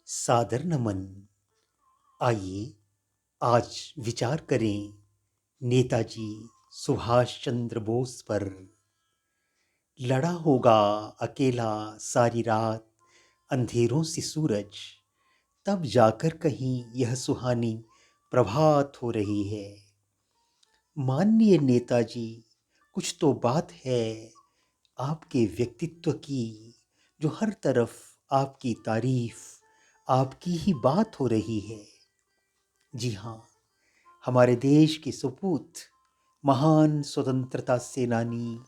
सादर नमन। आइए आज विचार करें नेताजी सुभाष चंद्र बोस पर। लड़ा होगा अकेला सारी रात, अंधेरों से सूरज, तब जाकर कहीं यह सुहानी प्रभात हो रही है। माननीय नेताजी, कुछ तो बात है आपके व्यक्तित्व की, जो हर तरफ आपकी तारीफ, आपकी ही बात हो रही है। जी हाँ, हमारे देश के सपूत, महान स्वतंत्रता सेनानी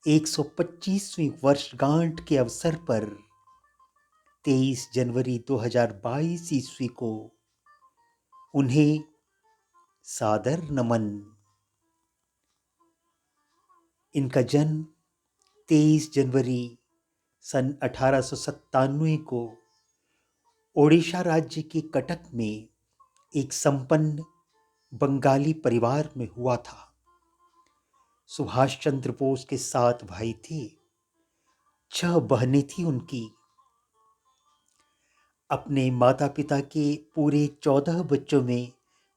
125वीं वर्षगांठ के अवसर पर 23 जनवरी 2022 ईस्वी को उन्हें सादर नमन। इनका जन्म 23 जनवरी सन 1897 को ओडिशा राज्य के कटक में एक संपन्न बंगाली परिवार में हुआ था। सुभाष चंद्र बोस के 7 भाई थे, 6 बहनें थी उनकी। अपने माता पिता के पूरे 14 बच्चों में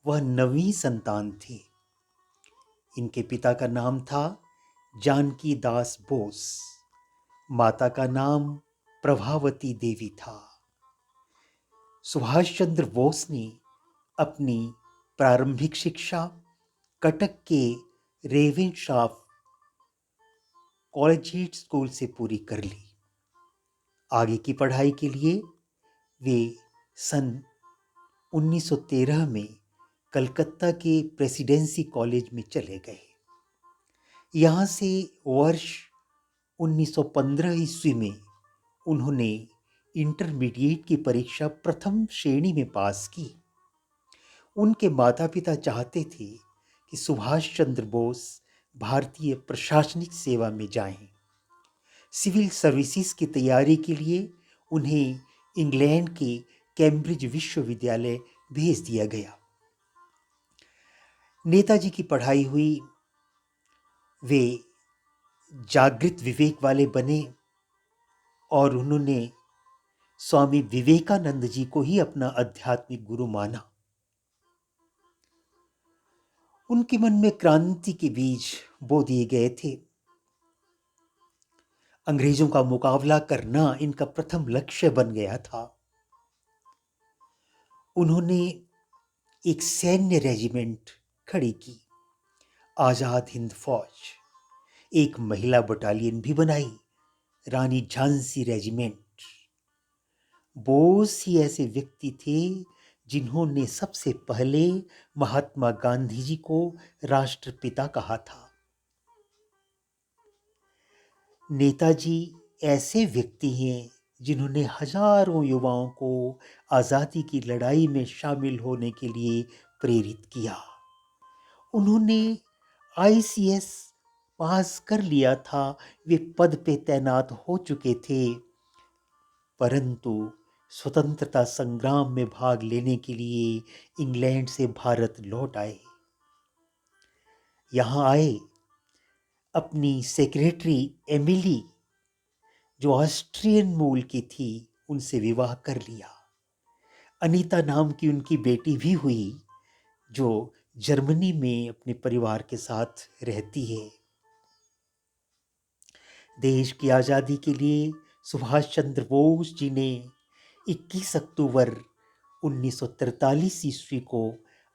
वह 9वीं संतान थी। इनके पिता का नाम था जानकी दास बोस, माता का नाम प्रभावती देवी था। सुभाष चंद्र बोस ने अपनी प्रारंभिक शिक्षा कटक के रेवेनशाफ्ट कॉलेजिएट स्कूल से पूरी कर ली। आगे की पढ़ाई के लिए वे सन 1913 में कलकत्ता के प्रेसिडेंसी कॉलेज में चले गए। यहाँ से वर्ष 1915 ईस्वी में उन्होंने इंटरमीडिएट की परीक्षा प्रथम श्रेणी में पास की। उनके माता पिता चाहते थे कि सुभाष चंद्र बोस भारतीय प्रशासनिक सेवा में जाएं। सिविल सर्विसेज की तैयारी के लिए उन्हें इंग्लैंड के कैम्ब्रिज विश्वविद्यालय भेज दिया गया। नेताजी की पढ़ाई हुई, वे जागृत विवेक वाले बने और उन्होंने स्वामी विवेकानंद जी को ही अपना आध्यात्मिक गुरु माना। उनके मन में क्रांति के बीज बो दिए गए थे। अंग्रेजों का मुकाबला करना इनका प्रथम लक्ष्य बन गया था। उन्होंने एक सैन्य रेजिमेंट खड़ी की, आजाद हिंद फौज। एक महिला बटालियन भी बनाई, रानी झांसी रेजिमेंट। बोस ही ऐसे व्यक्ति थे जिन्होंने सबसे पहले महात्मा गांधी जी को राष्ट्रपिता कहा था। नेताजी ऐसे व्यक्ति हैं जिन्होंने हजारों युवाओं को आज़ादी की लड़ाई में शामिल होने के लिए प्रेरित किया। उन्होंने आईसीएस पास कर लिया था, वे पद पे तैनात हो चुके थे, परंतु स्वतंत्रता संग्राम में भाग लेने के लिए इंग्लैंड से भारत लौट आए। यहाँ आए, अपनी सेक्रेटरी एमिली, जो ऑस्ट्रियन मूल की थी, उनसे विवाह कर लिया। अनीता नाम की उनकी बेटी भी हुई, जो जर्मनी में अपने परिवार के साथ रहती है। देश की आज़ादी के लिए सुभाष चंद्र बोस जी ने 21 अक्टूबर 1943 ईस्वी को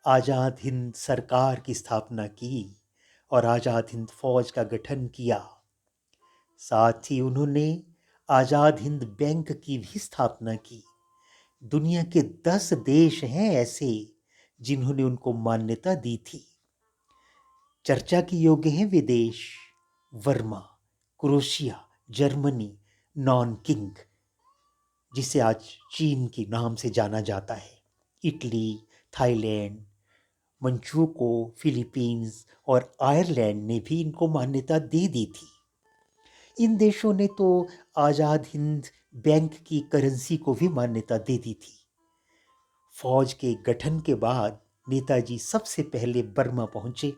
आज़ाद हिंद सरकार की स्थापना की और आज़ाद हिंद फौज का गठन किया। साथ ही उन्होंने आज़ाद हिंद बैंक की भी स्थापना की। दुनिया के 10 देश हैं ऐसे जिन्होंने उनको मान्यता दी थी। चर्चा के योग्य हैं वे देश: वर्मा, क्रोएशिया, जर्मनी, नॉनकिंग, जिसे आज चीन के नाम से जाना जाता है, इटली, थाईलैंड, मंचूको, फिलीपींस और आयरलैंड ने भी इनको मान्यता दे दी थी। इन देशों ने तो आज़ाद हिंद बैंक की करेंसी को भी मान्यता दे दी थी। फौज के गठन के बाद नेताजी सबसे पहले बर्मा पहुंचे,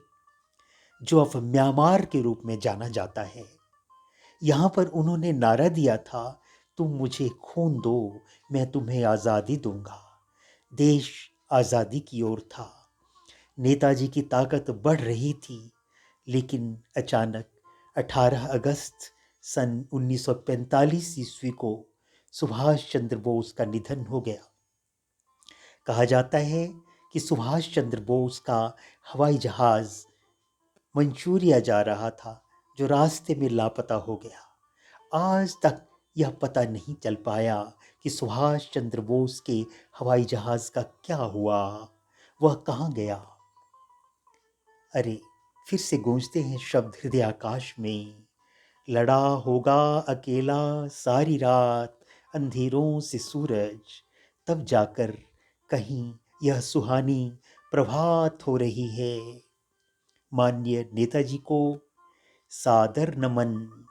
जो अब म्यांमार के रूप में जाना जाता है। यहाँ पर उन्होंने नारा दिया था तुम मुझे खून दो, मैं तुम्हें आज़ादी दूंगा। देश आज़ादी की ओर था। नेताजी की ताकत बढ़ रही थी, लेकिन अचानक 18 अगस्त सन 1945 ईस्वी को सुभाष चंद्र बोस का निधन हो गया। कहा जाता है कि सुभाष चंद्र बोस का हवाई जहाज मंचूरिया जा रहा था, जो रास्ते में लापता हो गया। आज तक यह पता नहीं चल पाया कि सुभाष चंद्र बोस के हवाई जहाज का क्या हुआ, वह कहाँ गया। अरे, फिर से गूंजते हैं शब्द हृदय आकाश में, लड़ा होगा अकेला सारी रात अंधेरों से सूरज, तब जाकर कहीं यह सुहानी प्रभात हो रही है। माननीय नेताजी को सादर नमन।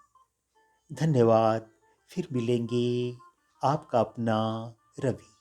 धन्यवाद। फिर मिलेंगे। आपका अपना रवि।